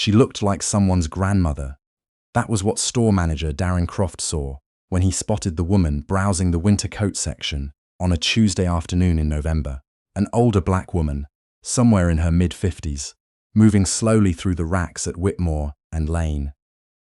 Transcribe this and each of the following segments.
She looked like someone's grandmother. That was what store manager Darren Croft saw when he spotted the woman browsing the winter coat section on a Tuesday afternoon in November. An older black woman, somewhere in her mid-50s, moving slowly through the racks at Whitmore and Lane,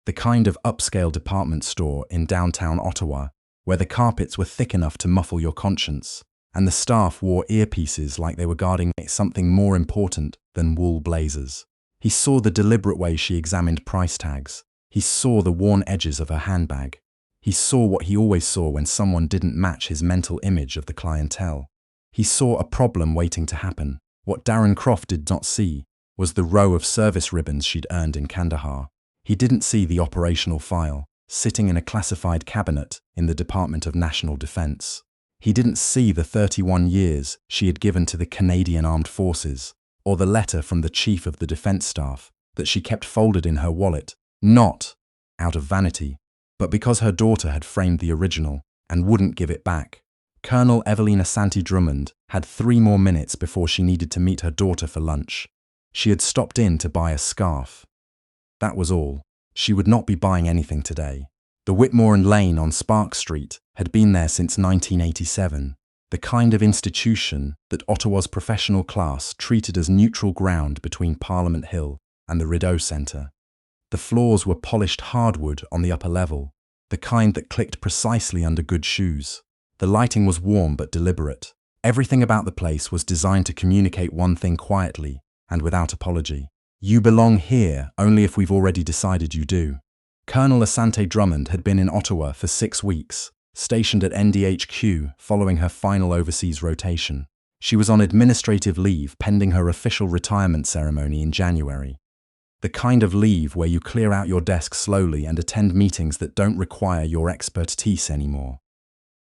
the kind of upscale department store in downtown Ottawa where the carpets were thick enough to muffle your conscience, and the staff wore earpieces like they were guarding something more important than wool blazers. He saw the deliberate way she examined price tags. He saw the worn edges of her handbag. He saw what he always saw when someone didn't match his mental image of the clientele. He saw a problem waiting to happen. What Darren Croft did not see was the row of service ribbons she'd earned in Kandahar. He didn't see the operational file, sitting in a classified cabinet in the Department of National Defence. He didn't see the 31 years she had given to the Canadian Armed Forces, or the letter from the Chief of the Defence Staff that she kept folded in her wallet, not out of vanity, but because her daughter had framed the original and wouldn't give it back. Colonel Evelina Santi Drummond had 3 more minutes before she needed to meet her daughter for lunch. She had stopped in to buy a scarf. That was all. She would not be buying anything today. The Whitmore and Lane on Spark Street had been there since 1987, the kind of institution that Ottawa's professional class treated as neutral ground between Parliament Hill and the Rideau Centre. The floors were polished hardwood on the upper level, the kind that clicked precisely under good shoes. The lighting was warm but deliberate. Everything about the place was designed to communicate one thing quietly and without apology. You belong here only if we've already decided you do. Colonel Asante Drummond had been in Ottawa for 6 weeks, stationed at NDHQ following her final overseas rotation. She was on administrative leave pending her official retirement ceremony in January. The kind of leave where you clear out your desk slowly and attend meetings that don't require your expertise anymore.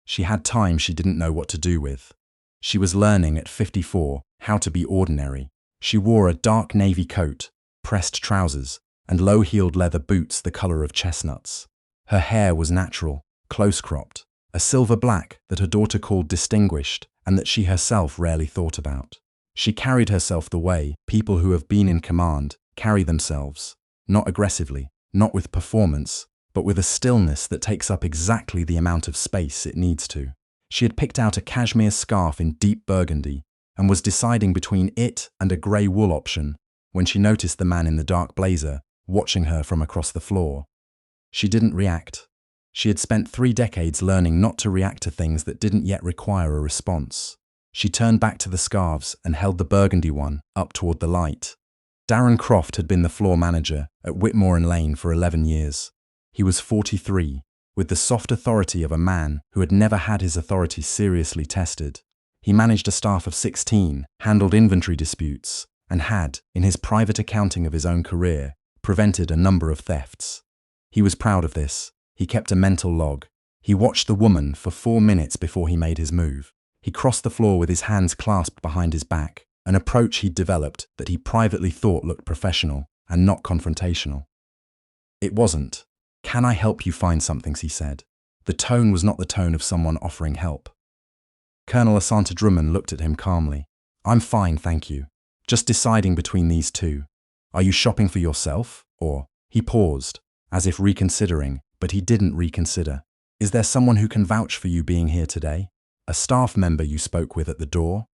She had time she didn't know what to do with. She was learning at 54 how to be ordinary. She wore a dark navy coat, pressed trousers, and low-heeled leather boots the color of chestnuts. Her hair was natural, close-cropped, a silver black that her daughter called distinguished and that she herself rarely thought about. She carried herself the way people who have been in command carry themselves, not aggressively, not with performance, but with a stillness that takes up exactly the amount of space it needs to. She had picked out a cashmere scarf in deep burgundy and was deciding between it and a grey wool option when she noticed the man in the dark blazer watching her from across the floor. She didn't react. She had spent 3 decades learning not to react to things that didn't yet require a response. She turned back to the scarves and held the burgundy one up toward the light. Darren Croft had been the floor manager at Whitmore and Lane for 11 years. He was 43, with the soft authority of a man who had never had his authority seriously tested. He managed a staff of 16, handled inventory disputes, and had, in his private accounting of his own career, prevented a number of thefts. He was proud of this. He kept a mental log. He watched the woman for 4 minutes before he made his move. He crossed the floor with his hands clasped behind his back, an approach he'd developed that he privately thought looked professional and not confrontational. It wasn't. "Can I help you find something?" he said. The tone was not the tone of someone offering help. Colonel Asante Drummond looked at him calmly. "I'm fine, thank you. Just deciding between these 2. Are you shopping for yourself, or—" He paused, as if reconsidering, but he didn't reconsider. "Is there someone who can vouch for you being here today? A staff member you spoke with at the door?"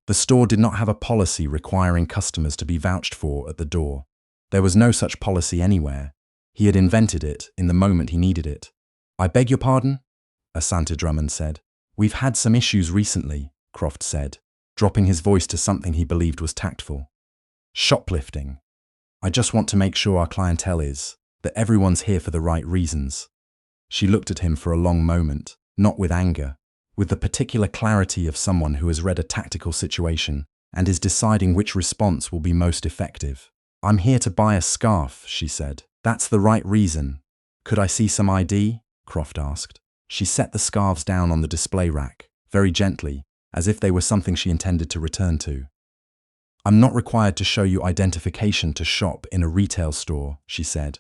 The store did not have a policy requiring customers to be vouched for at the door. There was no such policy anywhere. He had invented it in the moment he needed it. "I beg your pardon?" Asante Drummond said. "We've had some issues recently," Croft said, dropping his voice to something he believed was tactful. "Shoplifting. I just want to make sure our clientele that everyone's here for the right reasons." She looked at him for a long moment, not with anger, with the particular clarity of someone who has read a tactical situation and is deciding which response will be most effective. "I'm here to buy a scarf," she said. "That's the right reason. Could I see some ID?" Croft asked. She set the scarves down on the display rack, very gently, as if they were something she intended to return to. "I'm not required to show you identification to shop in a retail store," she said.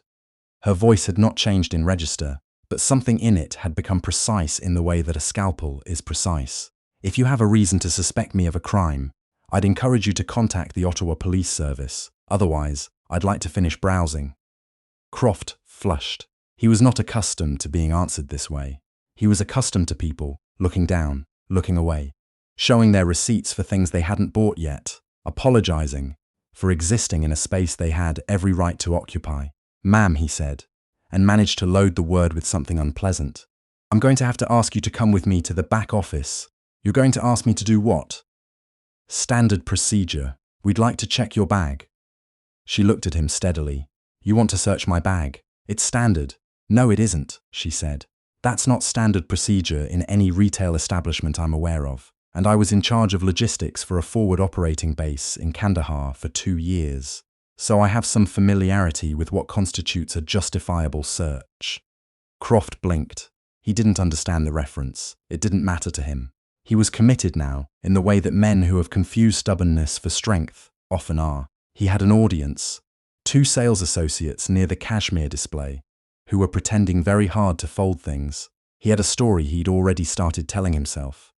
Her voice had not changed in register, but something in it had become precise in the way that a scalpel is precise. "If you have a reason to suspect me of a crime, I'd encourage you to contact the Ottawa Police Service. Otherwise, I'd like to finish browsing. Croft flushed. He was not accustomed to being answered this way. He was accustomed to people looking down, looking away, showing their receipts for things they hadn't bought yet, apologizing for existing in a space they had every right to occupy. Ma'am, he said, and managed to load the word with something unpleasant. I'm going to have to ask you to come with me to the back office. You're going to ask me to do what? Standard procedure. We'd like to check your bag. She looked at him steadily. You want to search my bag? It's standard. No, it isn't, she said. That's not standard procedure in any retail establishment I'm aware of. And I was in charge of logistics for a forward operating base in Kandahar for 2 years. So I have some familiarity with what constitutes a justifiable search. Croft blinked. He didn't understand the reference. It didn't matter to him. He was committed now, in the way that men who have confused stubbornness for strength often are. He had an audience, 2 sales associates near the cashmere display, who were pretending very hard to fold things. He had a story he'd already started telling himself.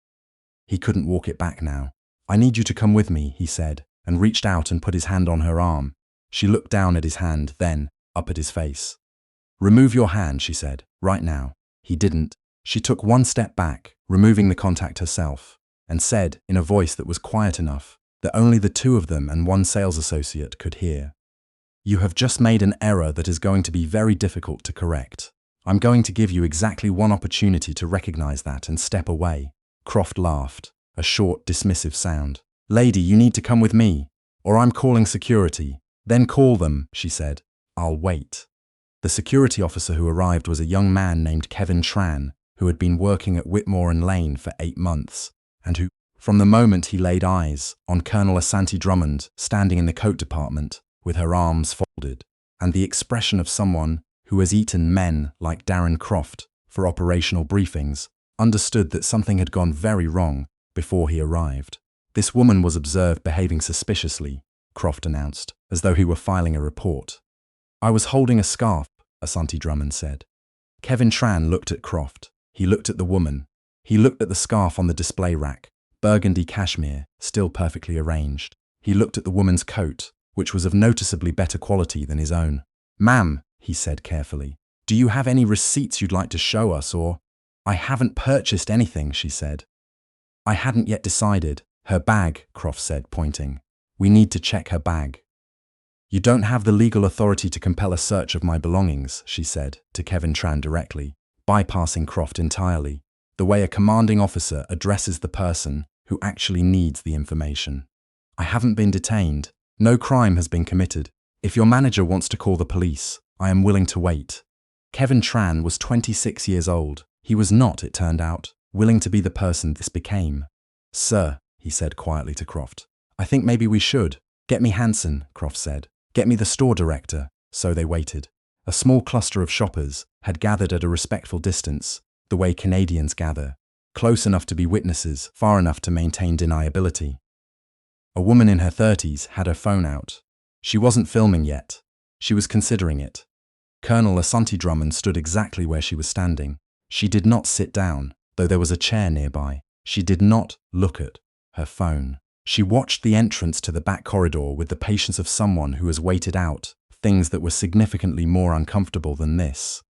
He couldn't walk it back now. I need you to come with me, he said, and reached out and put his hand on her arm. She looked down at his hand, then up at his face. Remove your hand, she said, right now. He didn't. She took 1 step back, removing the contact herself, and said, in a voice that was quiet enough, that only the 2 of them and 1 sales associate could hear. You have just made an error that is going to be very difficult to correct. I'm going to give you exactly 1 opportunity to recognize that and step away. Croft laughed, a short, dismissive sound. Lady, you need to come with me, or I'm calling security. Then call them, she said. I'll wait. The security officer who arrived was a young man named Kevin Tran, who had been working at Whitmore and Lane for 8 months, and who, from the moment he laid eyes on Colonel Asante Drummond standing in the coat department, with her arms folded, and the expression of someone who has eaten men like Darren Croft for operational briefings, understood that something had gone very wrong before he arrived. This woman was observed behaving suspiciously, Croft announced, as though he were filing a report. I was holding a scarf, Asante Drummond said. Kevin Tran looked at Croft. He looked at the woman. He looked at the scarf on the display rack, burgundy cashmere, still perfectly arranged. He looked at the woman's coat, which was of noticeably better quality than his own. Ma'am, he said carefully, do you have any receipts you'd like to show us, or? I haven't purchased anything, she said. I hadn't yet decided. Her bag, Croft said, pointing. We need to check her bag. You don't have the legal authority to compel a search of my belongings, she said, to Kevin Tran directly, bypassing Croft entirely, the way a commanding officer addresses the person who actually needs the information. I haven't been detained. No crime has been committed. If your manager wants to call the police, I am willing to wait. Kevin Tran was 26 years old. He was not, it turned out, willing to be the person this became. Sir, he said quietly to Croft, I think maybe we should. Get me Hanson, Croft said. Get me the store director. So they waited. A small cluster of shoppers had gathered at a respectful distance, the way Canadians gather, close enough to be witnesses, far enough to maintain deniability. A woman in her 30s had her phone out. She wasn't filming yet. She was considering it. Colonel Asante Drummond stood exactly where she was standing. She did not sit down, though there was a chair nearby. She did not look at her phone. She watched the entrance to the back corridor with the patience of someone who has waited out things that were significantly more uncomfortable than this.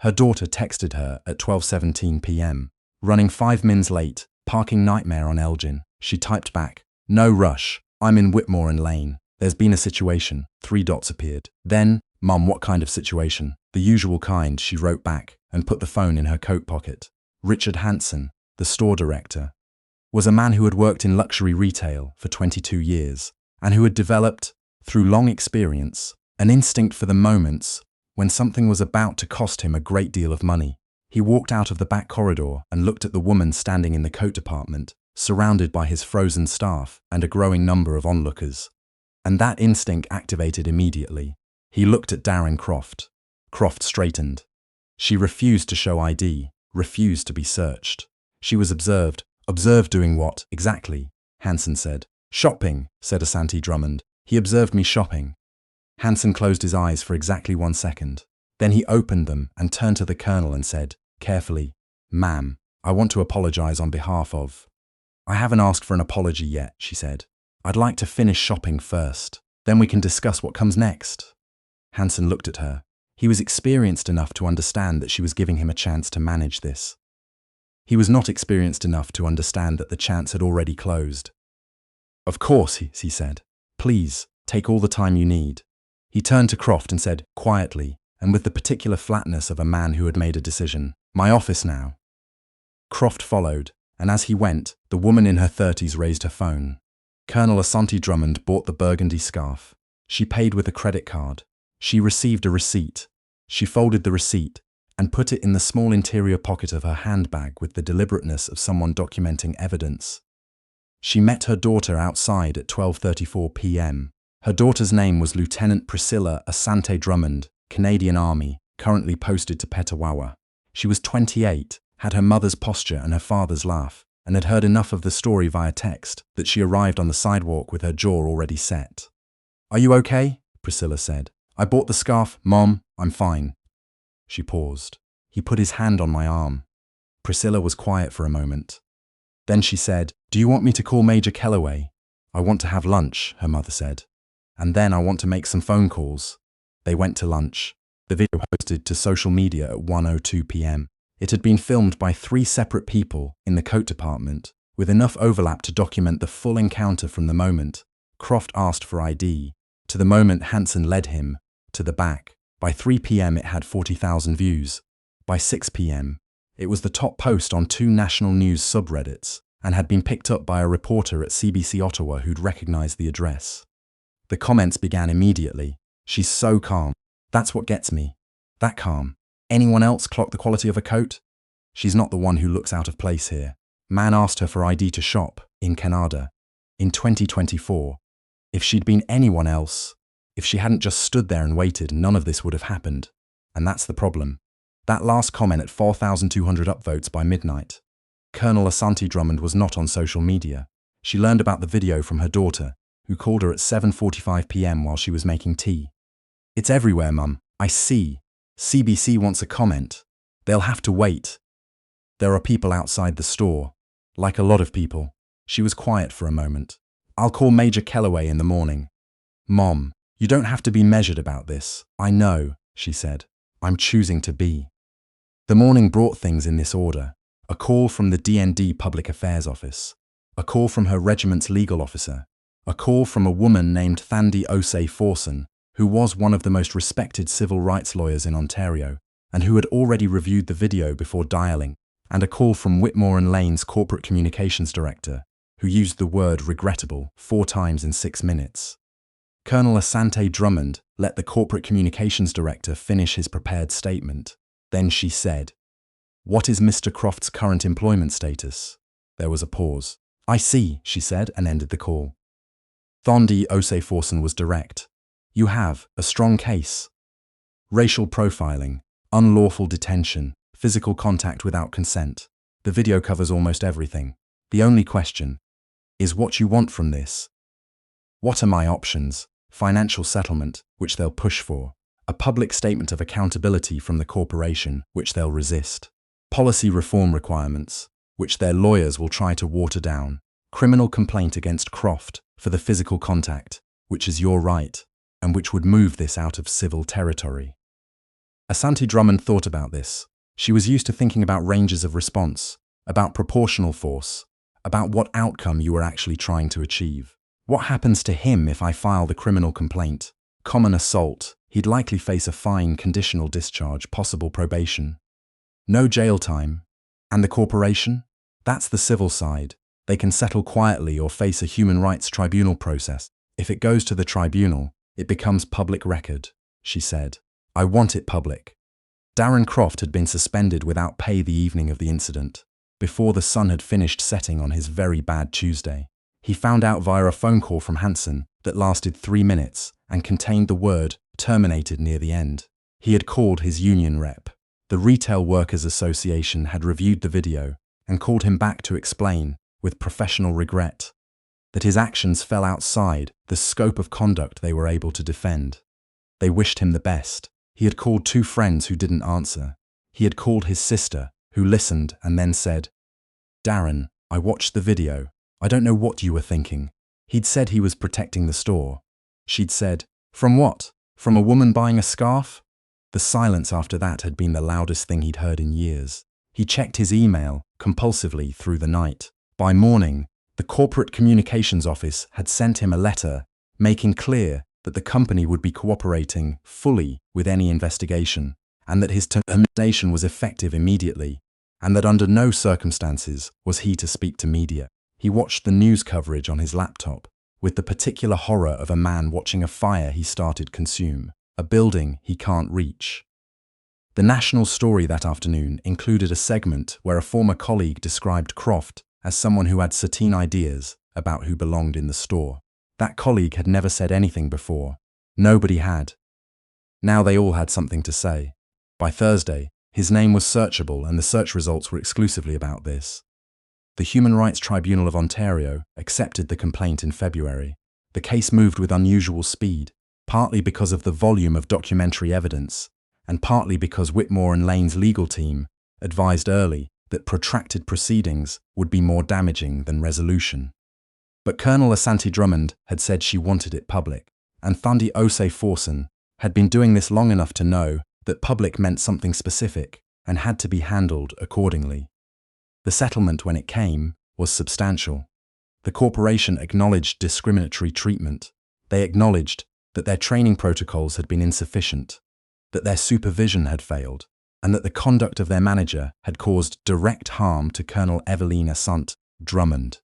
Her daughter texted her at 12:17 p.m. Running 5 minutes late, parking nightmare on Elgin. She typed back, no rush, I'm in Whitmore and Lane. There's been a situation. 3 dots appeared. Then, Mum, what kind of situation? The usual kind, she wrote back and put the phone in her coat pocket. Richard Hanson, the store director, was a man who had worked in luxury retail for 22 years and who had developed, through long experience, an instinct for the moments when something was about to cost him a great deal of money. He walked out of the back corridor and looked at the woman standing in the coat department, surrounded by his frozen staff and a growing number of onlookers. And that instinct activated immediately. He looked at Darren Croft. Croft straightened. She refused to show ID, refused to be searched. She was observed. Observed doing what, exactly? Hanson said. Shopping, said Asante Drummond. He observed me shopping. Hanson closed his eyes for exactly 1 second. Then he opened them and turned to the colonel and said, carefully, Ma'am, I want to apologize on behalf of... I haven't asked for an apology yet, she said. I'd like to finish shopping first. Then we can discuss what comes next. Hansen looked at her. He was experienced enough to understand that she was giving him a chance to manage this. He was not experienced enough to understand that the chance had already closed. Of course, he said. Please, take all the time you need. He turned to Croft and said, quietly, and with the particular flatness of a man who had made a decision, my office now. Croft followed, and as he went, the woman in her 30s raised her phone. Colonel Asante Drummond bought the burgundy scarf. She paid with a credit card. She received a receipt. She folded the receipt and put it in the small interior pocket of her handbag with the deliberateness of someone documenting evidence. She met her daughter outside at 12:34 p.m. Her daughter's name was Lieutenant Priscilla Asante Drummond, Canadian Army, currently posted to Petawawa. She was 28, had her mother's posture and her father's laugh, and had heard enough of the story via text that she arrived on the sidewalk with her jaw already set. Are you okay? Priscilla said. I bought the scarf, Mom, I'm fine. She paused. He put his hand on my arm. Priscilla was quiet for a moment. Then she said, Do you want me to call Major Kellaway? I want to have lunch, her mother said. And then I want to make some phone calls. They went to lunch. The video posted to social media at 1:02 p.m. It had been filmed by 3 separate people in the coat department, with enough overlap to document the full encounter from the moment Croft asked for ID, to the moment Hansen led him, to the back. By 3 p.m. it had 40,000 views. By 6 p.m. it was the top post on 2 national news subreddits, and had been picked up by a reporter at CBC Ottawa who'd recognized the address. The comments began immediately. She's so calm. That's what gets me. That calm. Anyone else clock the quality of a coat? She's not the one who looks out of place here. Man asked her for ID to shop, in Canada, in 2024. If she'd been anyone else, if she hadn't just stood there and waited, none of this would have happened. And that's the problem. That last comment at 4,200 upvotes by midnight. Colonel Asante Drummond was not on social media. She learned about the video from her daughter, who called her at 7:45 p.m. while she was making tea. It's everywhere, Mum. I see. CBC wants a comment. They'll have to wait. There are people outside the store. Like a lot of people. She was quiet for a moment. I'll call Major Kellaway in the morning. Mom, you don't have to be measured about this. I know, she said. I'm choosing to be. The morning brought things in this order. A call from the DND Public Affairs Office. A call from her regiment's legal officer. A call from a woman named Thandi Osei-Forson, who was one of the most respected civil rights lawyers in Ontario, and who had already reviewed the video before dialing, and a call from Whitmore and Lane's corporate communications director, who used the word regrettable 4 times in 6 minutes. Colonel Asante Drummond let the corporate communications director finish his prepared statement. Then she said, What is Mr. Croft's current employment status? There was a pause. I see, she said, and ended the call. Thandi Osei-Forson was direct. You have a strong case. Racial profiling, unlawful detention, physical contact without consent. The video covers almost everything. The only question is what you want from this. What are my options? Financial settlement, which they'll push for. A public statement of accountability from the corporation, which they'll resist. Policy reform requirements, which their lawyers will try to water down. Criminal complaint against Croft for the physical contact, which is your right, and which would move this out of civil territory. Asante Drummond thought about this. She was used to thinking about ranges of response, about proportional force, about what outcome you were actually trying to achieve. What happens to him if I file the criminal complaint? Common assault. He'd likely face a fine, conditional discharge, possible probation. No jail time. And the corporation? That's the civil side. They can settle quietly or face a human rights tribunal process. If it goes to the tribunal, it becomes public record, she said. I want it public. Darren Croft had been suspended without pay the evening of the incident, before the sun had finished setting on his very bad Tuesday. He found out via a phone call from Hansen that lasted 3 minutes and contained the word terminated near the end. He had called his union rep. The Retail Workers Association had reviewed the video and called him back to explain, with professional regret, that his actions fell outside the scope of conduct they were able to defend. They wished him the best. He had called 2 friends who didn't answer. He had called his sister, who listened and then said, Darren, I watched the video. I don't know what you were thinking. He'd said he was protecting the store. She'd said, "From what? From a woman buying a scarf?" The silence after that had been the loudest thing he'd heard in years. He checked his email compulsively through the night. By morning, the corporate communications office had sent him a letter making clear that the company would be cooperating fully with any investigation, and that his termination was effective immediately, and that under no circumstances was he to speak to media. He watched the news coverage on his laptop, with the particular horror of a man watching a fire he started consume, a building he can't reach. The national story that afternoon included a segment where a former colleague described Croft as someone who had certain ideas about who belonged in the store. That colleague had never said anything before. Nobody had. Now they all had something to say. By Thursday, his name was searchable and the search results were exclusively about this. The Human Rights Tribunal of Ontario accepted the complaint in February. The case moved with unusual speed, partly because of the volume of documentary evidence, and partly because Whitmore and Lane's legal team advised early that protracted proceedings would be more damaging than resolution. But Colonel Asante Drummond had said she wanted it public, and Thandi Osei Forson had been doing this long enough to know that public meant something specific and had to be handled accordingly. The settlement, when it came, was substantial. The corporation acknowledged discriminatory treatment. They acknowledged that their training protocols had been insufficient, that their supervision had failed, and that the conduct of their manager had caused direct harm to Colonel Evelyn Asante Drummond.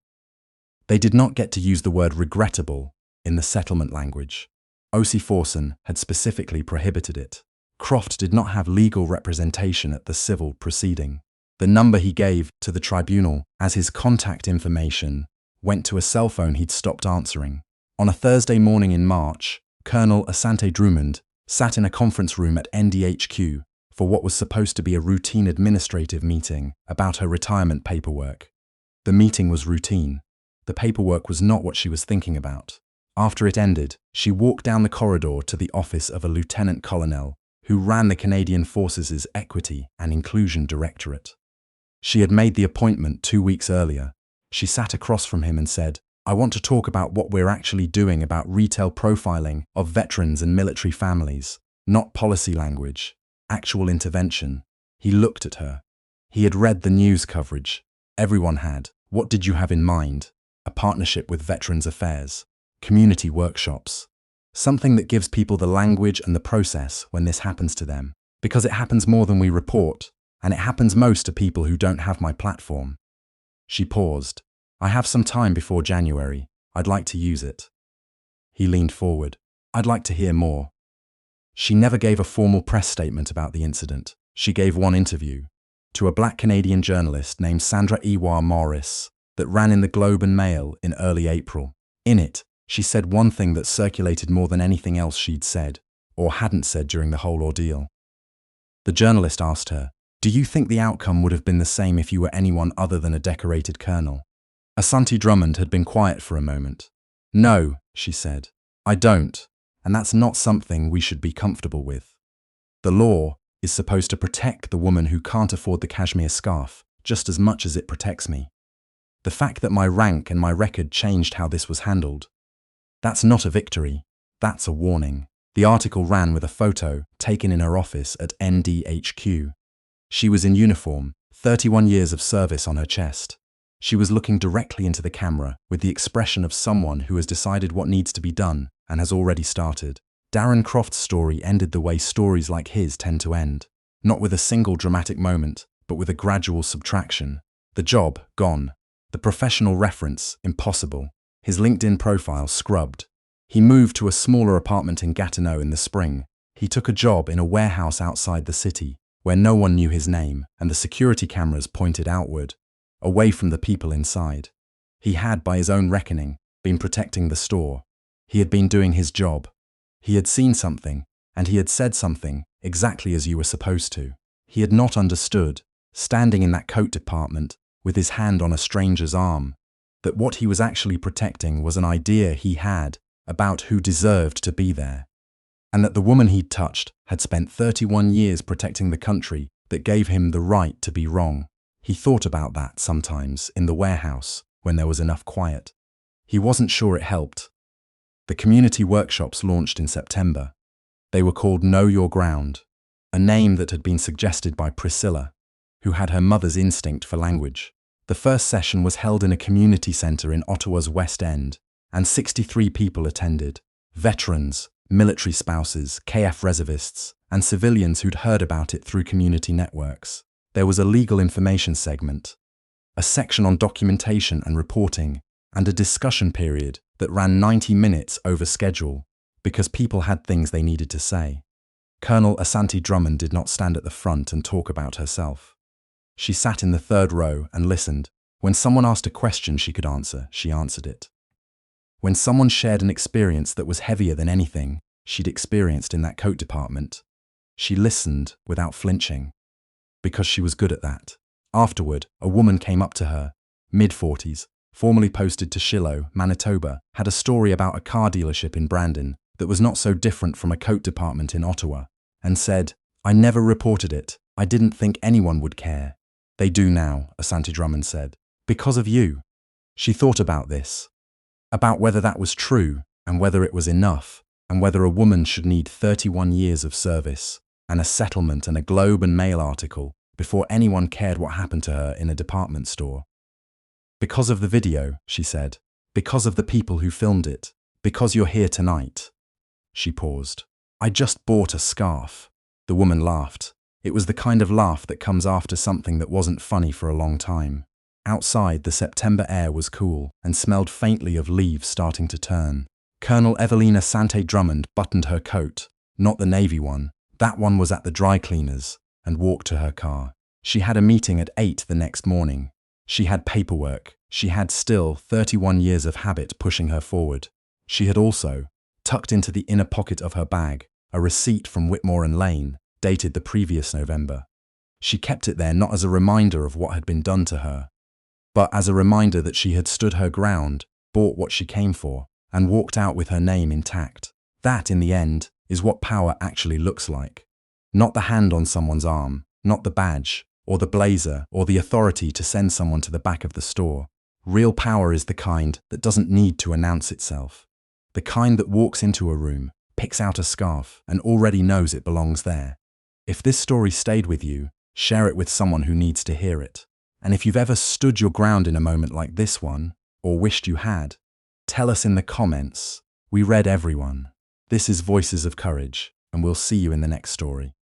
They did not get to use the word regrettable in the settlement language. Osei Forson had specifically prohibited it. Croft did not have legal representation at the civil proceeding. The number he gave to the tribunal as his contact information went to a cell phone he'd stopped answering. On a Thursday morning in March, Colonel Asante Drummond sat in a conference room at NDHQ for what was supposed to be a routine administrative meeting about her retirement paperwork. The meeting was routine. The paperwork was not what she was thinking about. After it ended, she walked down the corridor to the office of a lieutenant colonel who ran the Canadian Forces' Equity and Inclusion Directorate. She had made the appointment 2 weeks earlier. She sat across from him and said, "I want to talk about what we're actually doing about retail profiling of veterans and military families, not policy language, actual intervention." He looked at her. He had read the news coverage. Everyone had. What did you have in mind? A partnership with Veterans Affairs, community workshops, something that gives people the language and the process when this happens to them, because it happens more than we report, and it happens most to people who don't have my platform. She paused. "I have some time before January. I'd like to use it." He leaned forward. "I'd like to hear more." She never gave a formal press statement about the incident. She gave one interview to a Black Canadian journalist named Sandra Iwa Morris that ran in the Globe and Mail in early April. In it, she said one thing that circulated more than anything else she'd said, or hadn't said during the whole ordeal. The journalist asked her, "Do you think the outcome would have been the same if you were anyone other than a decorated colonel?" Asante Drummond had been quiet for a moment. "No," she said, "I don't, and that's not something we should be comfortable with. The law is supposed to protect the woman who can't afford the cashmere scarf just as much as it protects me. The fact that my rank and my record changed how this was handled, that's not a victory, that's a warning." The article ran with a photo taken in her office at NDHQ. She was in uniform, 31 years of service on her chest. She was looking directly into the camera with the expression of someone who has decided what needs to be done and has already started. Darren Croft's story ended the way stories like his tend to end, not with a single dramatic moment, but with a gradual subtraction. The job, gone. The professional reference, impossible. His LinkedIn profile, scrubbed. He moved to a smaller apartment in Gatineau in the spring. He took a job in a warehouse outside the city, where no one knew his name and the security cameras pointed outward, away from the people inside. He had, by his own reckoning, been protecting the store. He had been doing his job. He had seen something, and he had said something exactly as you were supposed to. He had not understood, standing in that coat department with his hand on a stranger's arm, that what he was actually protecting was an idea he had about who deserved to be there, and that the woman he'd touched had spent 31 years protecting the country that gave him the right to be wrong. He thought about that sometimes in the warehouse when there was enough quiet. He wasn't sure it helped. The community workshops launched in September. They were called Know Your Ground, a name that had been suggested by Priscilla, who had her mother's instinct for language. The first session was held in a community centre in Ottawa's West End, and 63 people attended: veterans, military spouses, KF reservists, and civilians who'd heard about it through community networks. There was a legal information segment, a section on documentation and reporting, and a discussion period that ran 90 minutes over schedule because people had things they needed to say. Colonel Asante Drummond did not stand at the front and talk about herself. She sat in the third row and listened. When someone asked a question she could answer, she answered it. When someone shared an experience that was heavier than anything she'd experienced in that coat department, she listened without flinching, because she was good at that. Afterward, a woman came up to her, mid-40s, formerly posted to Shiloh, Manitoba, had a story about a car dealership in Brandon that was not so different from a coat department in Ottawa, and said, "I never reported it. I didn't think anyone would care." "They do now," Asante Drummond said. "Because of you." She thought about this, about whether that was true, and whether it was enough, and whether a woman should need 31 years of service, and a settlement and a Globe and Mail article before anyone cared what happened to her in a department store. "Because of the video," she said. "Because of the people who filmed it. Because you're here tonight." She paused. "I just bought a scarf." The woman laughed. It was the kind of laugh that comes after something that wasn't funny for a long time. Outside, the September air was cool and smelled faintly of leaves starting to turn. Colonel Evelina Asante Drummond buttoned her coat, not the navy one. That one was at the dry cleaners, and walked to her car. She had a meeting at 8 the next morning. She had paperwork. She had still 31 years of habit pushing her forward. She had also, tucked into the inner pocket of her bag, a receipt from Whitmore and Lane, dated the previous November. She kept it there not as a reminder of what had been done to her, but as a reminder that she had stood her ground, bought what she came for, and walked out with her name intact. That, in the end, is what power actually looks like. Not the hand on someone's arm, not the badge, or the blazer, or the authority to send someone to the back of the store. Real power is the kind that doesn't need to announce itself. The kind that walks into a room, picks out a scarf, and already knows it belongs there. If this story stayed with you, share it with someone who needs to hear it. And if you've ever stood your ground in a moment like this one, or wished you had, tell us in the comments. We read everyone. This is Voices of Courage, and we'll see you in the next story.